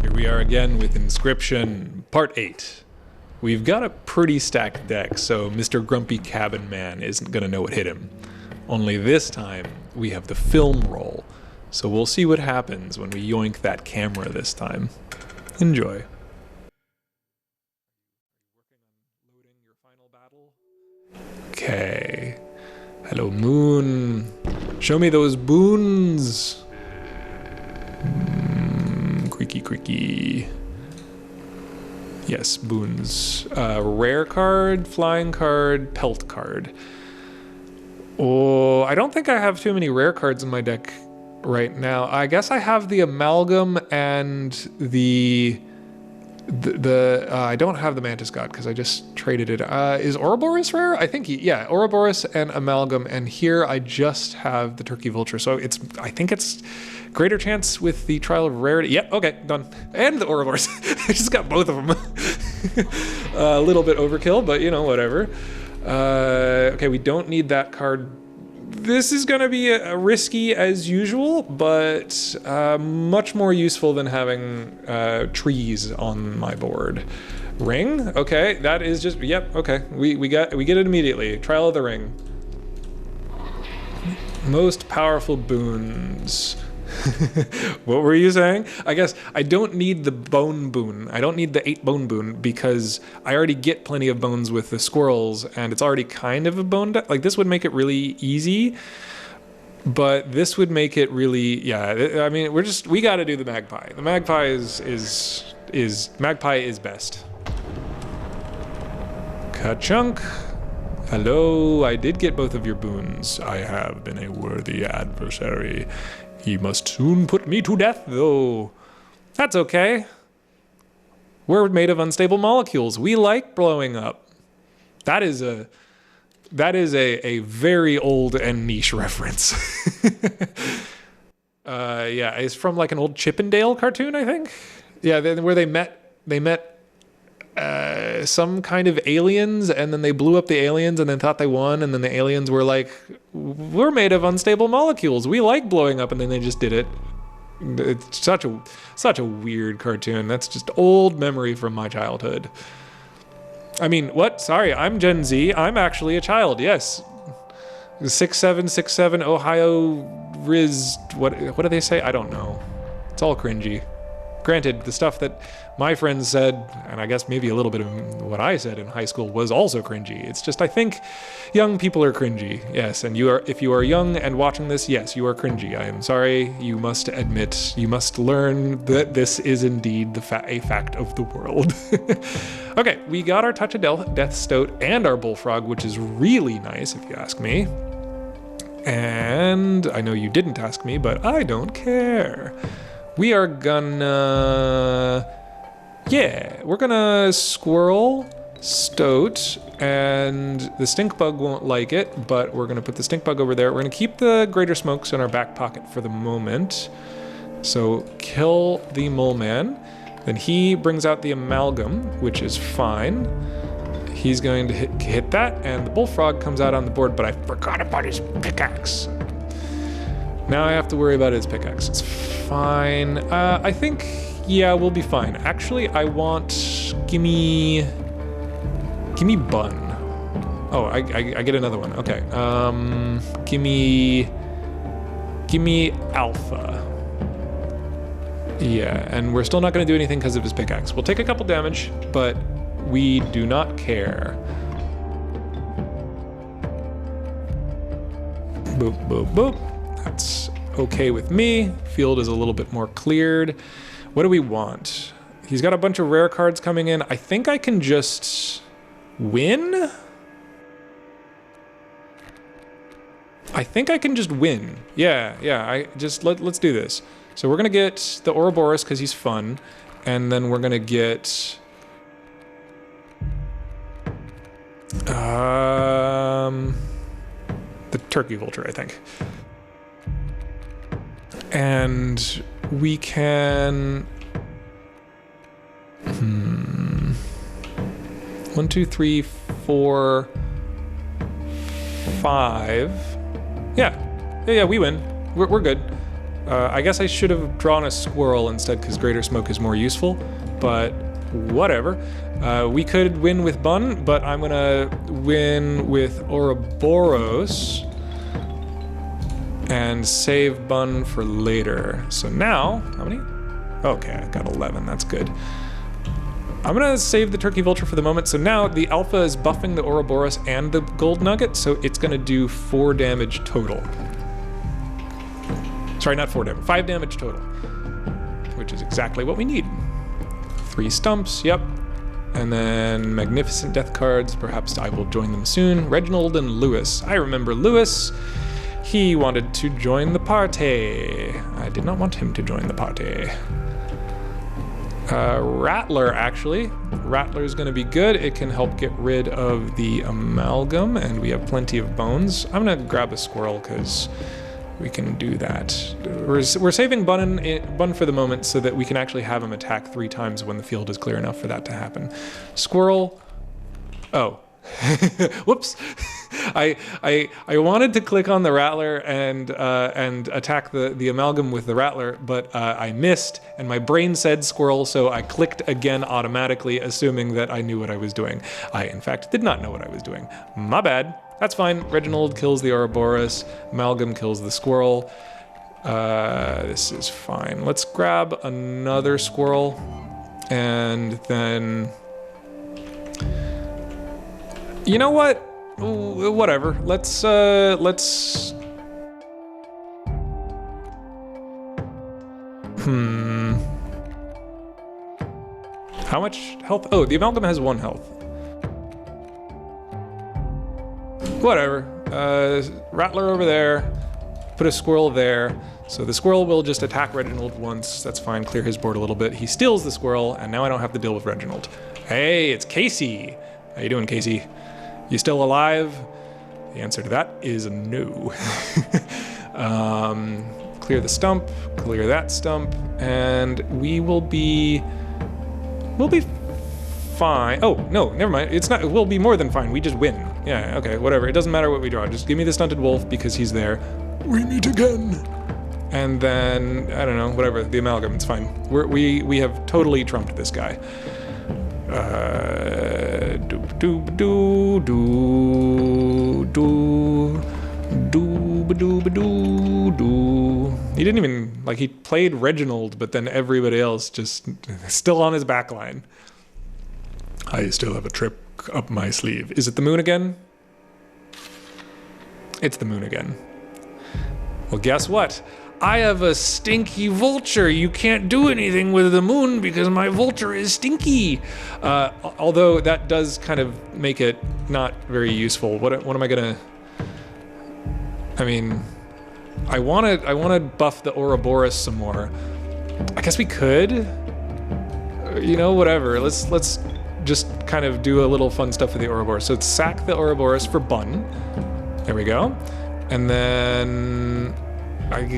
Here we are again with Inscryption, Part 8. We've got a pretty stacked deck, so Mr. Grumpy Cabin Man isn't gonna know what hit him. Only this time, we have the film roll, so we'll see what happens when we yoink that camera this time. Enjoy. Okay. Hello, Moon. Show me those boons. Creaky, creaky. Yes, boons. Rare card, flying card, pelt card. Oh, I don't think I have too many rare cards in my deck right now. I guess I have the amalgam and the I don't have the Mantis God because I just traded it. Is Ouroboros rare? I think yeah, Ouroboros and amalgam, and here I just have the Turkey Vulture. So I think it's greater chance with the Trial of Rarity. Yep, okay, done. And the Ouroboros. I just got both of them. A little bit overkill, but you know, whatever. Okay, we don't need that card. This is gonna be risky as usual, but much more useful than having trees on my board. Ring? Okay, that is just, yep, okay. We get it immediately. Trial of the Ring. Most powerful boons. What were you saying? I guess I don't need the bone boon. I don't need the 8 bone boon because I already get plenty of bones with the squirrels, and it's already kind of a bone deck. Like, this would make it really easy, but this would make it really, yeah. I mean, we got to do the magpie. The magpie magpie is best. Ka-chunk. Hello, I did get both of your boons. I have been a worthy adversary. He must soon put me to death, though. That's okay. We're made of unstable molecules. We like blowing up. That is a very old and niche reference. Yeah, it's from like an old Chippendale cartoon, I think. Yeah, where they met some kind of aliens, and then they blew up the aliens and then thought they won, and then the aliens were like, we're made of unstable molecules, we like blowing up, and then they just did it. It's such a weird cartoon. That's just old memory from my childhood. I mean, what? Sorry, I'm Gen Z. I'm actually a child, yes. 6767 Ohio Riz, what do they say? I don't know. It's all cringy. Granted, the stuff that my friends said, and I guess maybe a little bit of what I said in high school, was also cringy. It's just, I think young people are cringy. Yes, and if you are young and watching this, yes, you are cringy. I am sorry. You must admit, you must learn that this is indeed a fact of the world. Okay, we got our Touch of Death Stoat and our Bullfrog, which is really nice if you ask me. And I know you didn't ask me, but I don't care. We are gonna, yeah, we're gonna Squirrel, Stoat, and the Stink Bug won't like it, but we're gonna put the Stink Bug over there. We're gonna keep the Greater Smokes in our back pocket for the moment. So kill the Mole Man. Then he brings out the Amalgam, which is fine. He's going to hit that, and the Bullfrog comes out on the board, but I forgot about his pickaxe. Now I have to worry about his pickaxe. It's fine. I think, yeah, we'll be fine. Actually, I want, gimme Bun. Oh, I get another one. Okay. Gimme Alpha. Yeah, and we're still not gonna do anything because of his pickaxe. We'll take a couple damage, but we do not care. Boop, boop, boop. That's okay with me. Field is a little bit more cleared. What do we want? He's got a bunch of rare cards coming in. I think I can just win. I think I can just win. Yeah, let's do this. So we're gonna get the Ouroboros because he's fun, and then we're gonna get the Turkey Vulture, I think. And we can, 1, 2, 3, 4, 5. Yeah, we win. We're good. I guess I should have drawn a squirrel instead because greater smoke is more useful, but whatever. We could win with Bun, but I'm gonna win with Ouroboros and save Bun for later. So now, how many? Okay, I got 11, that's good. I'm gonna save the Turkey Vulture for the moment. So now the Alpha is buffing the Ouroboros and the Gold Nugget, so it's gonna do 4 damage total. Sorry, not 4 damage, 5 damage total, which is exactly what we need. 3 stumps, yep. And then Magnificent Death cards, perhaps I will join them soon. Reginald and Lewis. I remember Lewis. He wanted to join the party. I did not want him to join the party. Rattler, actually. Rattler's gonna be good. It can help get rid of the amalgam, and we have plenty of bones. I'm gonna grab a squirrel, because we can do that. We're saving Bun for the moment so that we can actually have him attack 3 times when the field is clear enough for that to happen. Squirrel. Oh. Whoops. I wanted to click on the Rattler and attack the amalgam with the Rattler, but I missed, and my brain said squirrel, so I clicked again automatically, assuming that I knew what I was doing. I, in fact, did not know what I was doing. My bad. That's fine. Reginald kills the Ouroboros. Amalgam kills the squirrel. This is fine. Let's grab another squirrel, and then... You know what? Whatever. Let's... How much health? Oh, the amalgam has 1 health. Whatever. Rattler over there. Put a squirrel there. So the squirrel will just attack Reginald once. That's fine. Clear his board a little bit. He steals the squirrel, and now I don't have to deal with Reginald. Hey, it's Casey. How you doing, Casey? You still alive? The answer to that is no. Clear the stump, clear that stump, and we'll be fine. Oh, no, never mind. It's not, we'll be more than fine. We just win. Yeah, okay, whatever. It doesn't matter what we draw. Just give me the stunted wolf because he's there. We meet again. And then, I don't know, whatever, the amalgam, it's fine. We have totally trumped this guy. He didn't even, like, he played Reginald, but then everybody else just still on his back line. I still have a trick up my sleeve. Is it the moon again? It's the moon again. Well, guess what? I have a stinky vulture. You can't do anything with the moon because my vulture is stinky. Although that does kind of make it not very useful. What am I gonna... I mean, I wanna buff the Ouroboros some more. I guess we could. You know, whatever. Let's just kind of do a little fun stuff with the Ouroboros. So sack the Ouroboros for Bun. There we go. And then...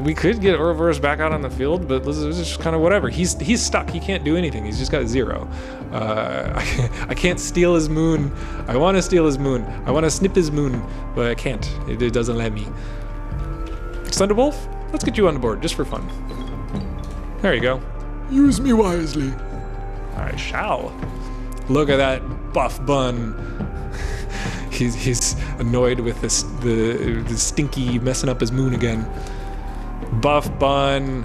we could get Ouroboros back out on the field, but this is just kind of whatever. He's stuck. He can't do anything. He's just got 0. I can't steal his moon. I want to steal his moon. I want to snip his moon, but I can't. It doesn't let me. Thunder Wolf, let's get you on the board just for fun. There you go. Use me wisely. I shall. Look at that buff Bun. He's annoyed with the stinky messing up his moon again. Buff Bun.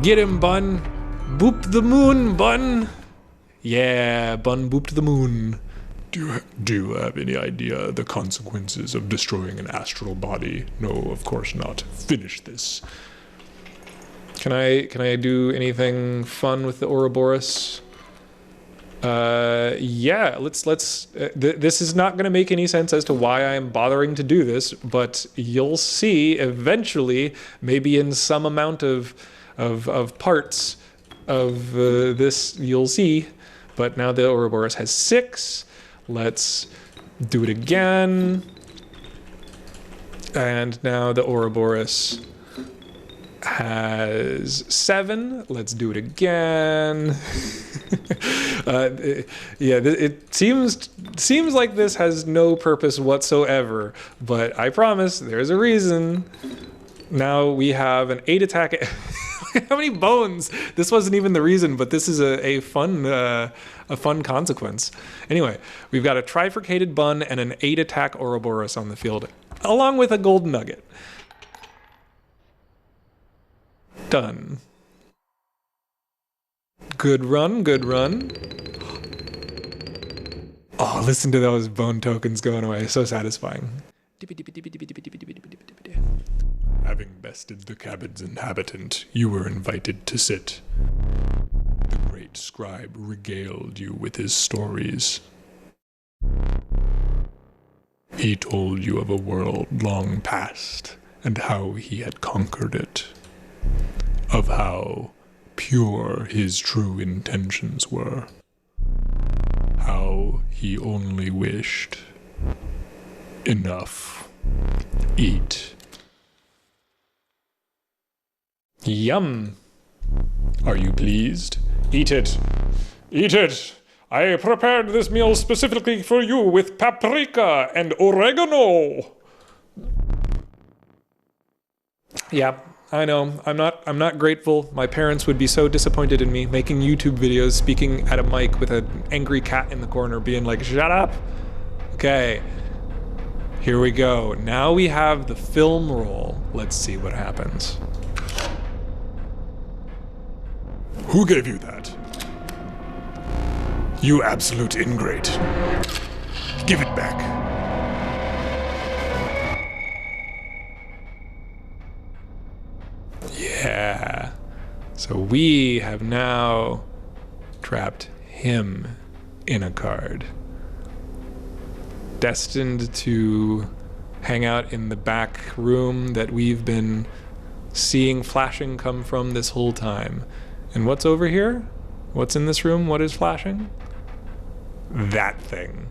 Get him, Bun. Boop the moon, Bun. Yeah, Bun booped the moon. Do you have any idea the consequences of destroying an astral body? No, of course not. Finish this. Can I do anything fun with the Ouroboros? Yeah, let's this is not going to make any sense as to why I am bothering to do this, but you'll see eventually, maybe in some amount of parts of this, you'll see. But now the Ouroboros has 6. Let's do it again. And now the Ouroboros has 7. Let's do it again. Yeah, it seems like this has no purpose whatsoever, but I promise there's a reason. Now we have an 8 attack. How many bones? This wasn't even the reason, but this is a fun consequence. Anyway, we've got a trifurcated bun and an 8 attack Ouroboros on the field, along with a gold nugget. Done. Good run, good run. Oh, listen to those bone tokens going away. So satisfying. Having bested the cabin's inhabitant, you were invited to sit. The great scribe regaled you with his stories. He told you of a world long past and how he had conquered it. Of how pure his true intentions were. How he only wished. Enough. Eat. Yum. Are you pleased? Eat it. Eat it. I prepared this meal specifically for you with paprika and oregano. Yeah, I know. I'm not grateful. My parents would be so disappointed in me making YouTube videos, speaking at a mic with an angry cat in the corner being like, "Shut up." Okay. Here we go. Now we have the film roll. Let's see what happens. Who gave you that? You absolute ingrate. Give it back. Yeah. So we have now trapped him in a card. Destined to hang out in the back room that we've been seeing flashing come from this whole time. And what's over here? What's in this room? What is flashing? That thing.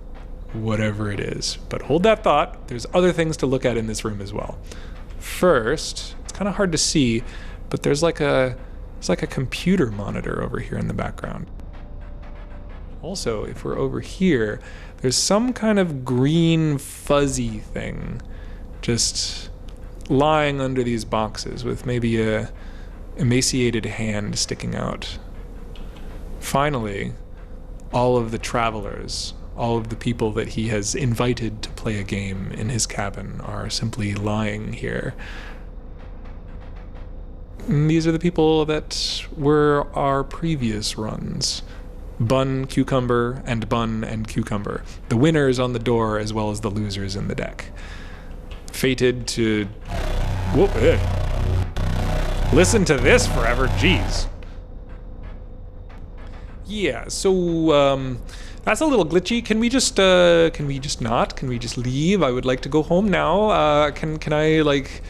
Whatever it is. But hold that thought. There's other things to look at in this room as well. First, it's kind of hard to see, but there's like a computer monitor over here in the background. Also, if we're over here, there's some kind of green fuzzy thing just lying under these boxes with maybe a emaciated hand sticking out. Finally, all of the travelers, all of the people that he has invited to play a game in his cabin are simply lying here. And these are the people that were our previous runs. Bun, Cucumber, and Bun and Cucumber. The winners on the door as well as the losers in the deck. Fated to... Whoop, listen to this forever, jeez. Yeah, so, that's a little glitchy. Can we just not? Can we just leave? I would like to go home now. Can I, like,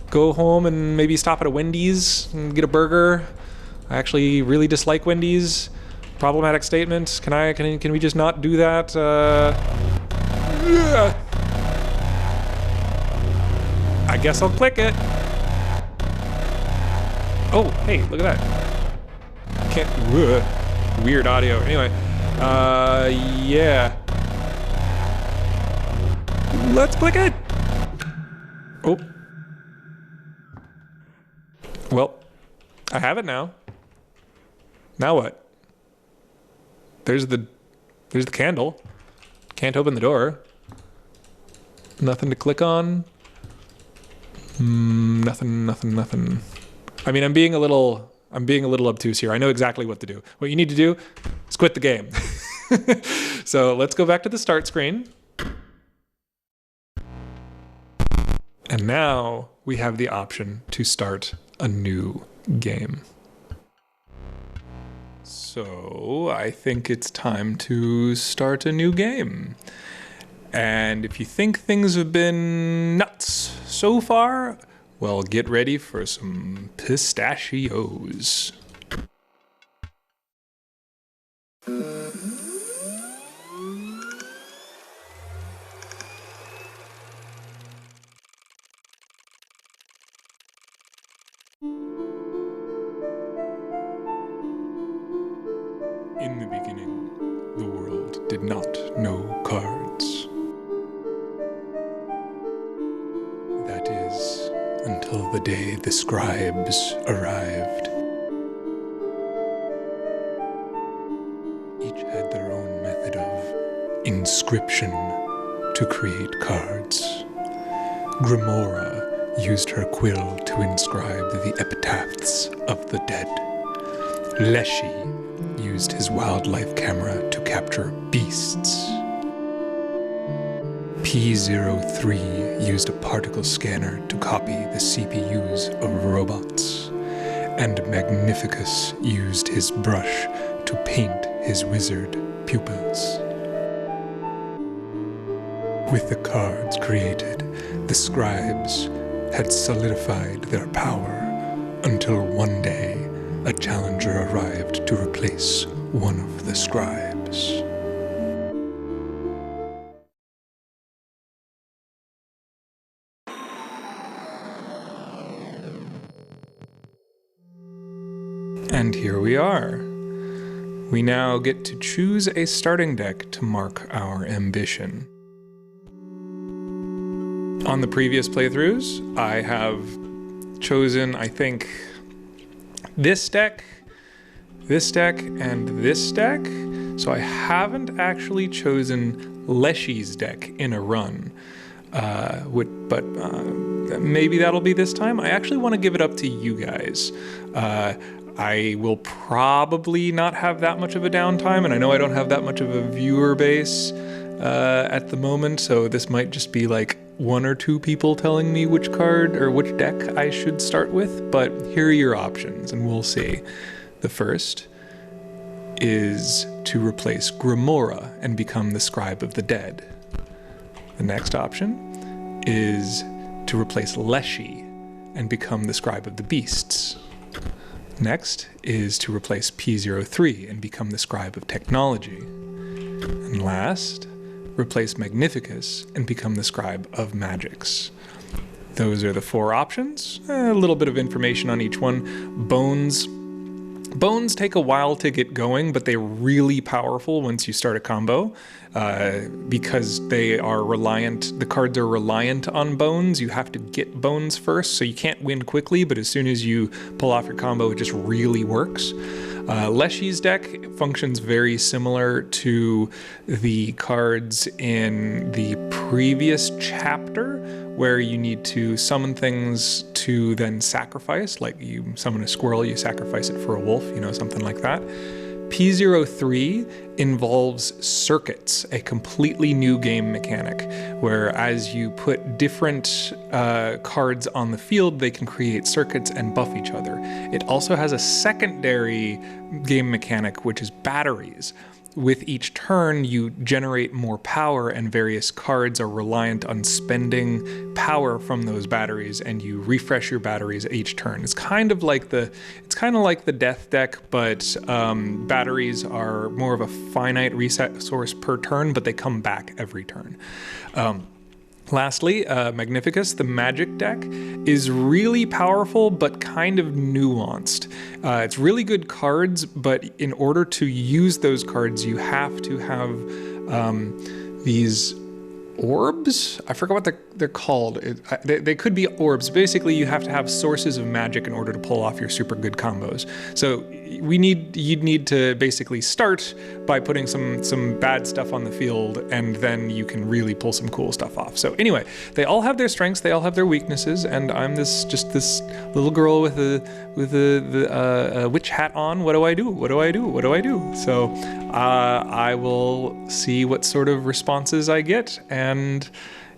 go home and maybe stop at a Wendy's and get a burger? I actually really dislike Wendy's. Problematic statement. Can we just not do that? I guess I'll click it. Oh, hey, look at that. Can't, weird audio. Anyway, yeah. Let's click it. Oh. Well, I have it now. Now what? There's the candle. Can't open the door. Nothing to click on. Nothing. I mean, I'm being a little obtuse here. I know exactly what to do. What you need to do is quit the game. So let's go back to the start screen. And now we have the option to start a new game. So I think it's time to start a new game. And if you think things have been nuts so far, well, get ready for some pistachios. In the beginning, the world did not know cards. That is, until until the day the scribes arrived. Each had their own method of inscription to create cards. Grimora used her quill to inscribe the epitaphs of the dead. Leshy used his wildlife camera to capture beasts. P03 used a particle scanner to copy the CPUs of robots. And Magnificus used his brush to paint his wizard pupils. With the cards created, the scribes had solidified their power until one day a challenger arrived to replace one of the scribes. And here we are. We now get to choose a starting deck to mark our ambition. On the previous playthroughs, I have chosen, I think, this deck, and this deck. So I haven't actually chosen Leshy's deck in a run. But maybe that'll be this time. I actually want to give it up to you guys. I will probably not have that much of a downtime, and I know I don't have that much of a viewer base at the moment, so this might just be like one or two people telling me which card or which deck I should start with, but here are your options, and we'll see. The first is to replace Grimora and become the Scribe of the Dead. The next option is to replace Leshy and become the Scribe of the Beasts. Next is to replace P03 and become the Scribe of Technology. And last, replace Magnificus and become the Scribe of Magics. Those are the four options. A little bit of information on each one. Bones take a while to get going, but they're really powerful once you start a combo because they are reliant, the cards are reliant on bones. You have to get bones first, so you can't win quickly, but as soon as you pull off your combo, it just really works. Leshy's deck functions very similar to the cards in the previous chapter, where you need to summon things to then sacrifice, like you summon a squirrel, you sacrifice it for a wolf, something like that. P03 involves circuits, a completely new game mechanic, where as you put different cards on the field, they can create circuits and buff each other. It also has a secondary game mechanic, which is batteries. With each turn, you generate more power, and various cards are reliant on spending power from those batteries, and you refresh your batteries each turn. It's kind of like the death deck, but batteries are more of a finite resource per turn, but they come back every turn. Lastly, Magnificus, the magic deck, is really powerful but kind of nuanced. It's really good cards, but in order to use those cards, you have to have these orbs? I forgot what they're called. They could be orbs. Basically, you have to have sources of magic in order to pull off your super good combos. So you'd need to basically start by putting some bad stuff on the field, and then you can really pull some cool stuff off. So anyway, they all have their strengths, they all have their weaknesses, and I'm just this little girl with a witch hat on. What do I do? What do I do? What do I do? So I will see what sort of responses I get, and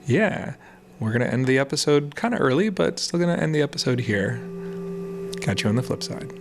yeah, we're gonna end the episode kind of early, but still gonna end the episode here. Catch you on the flip side.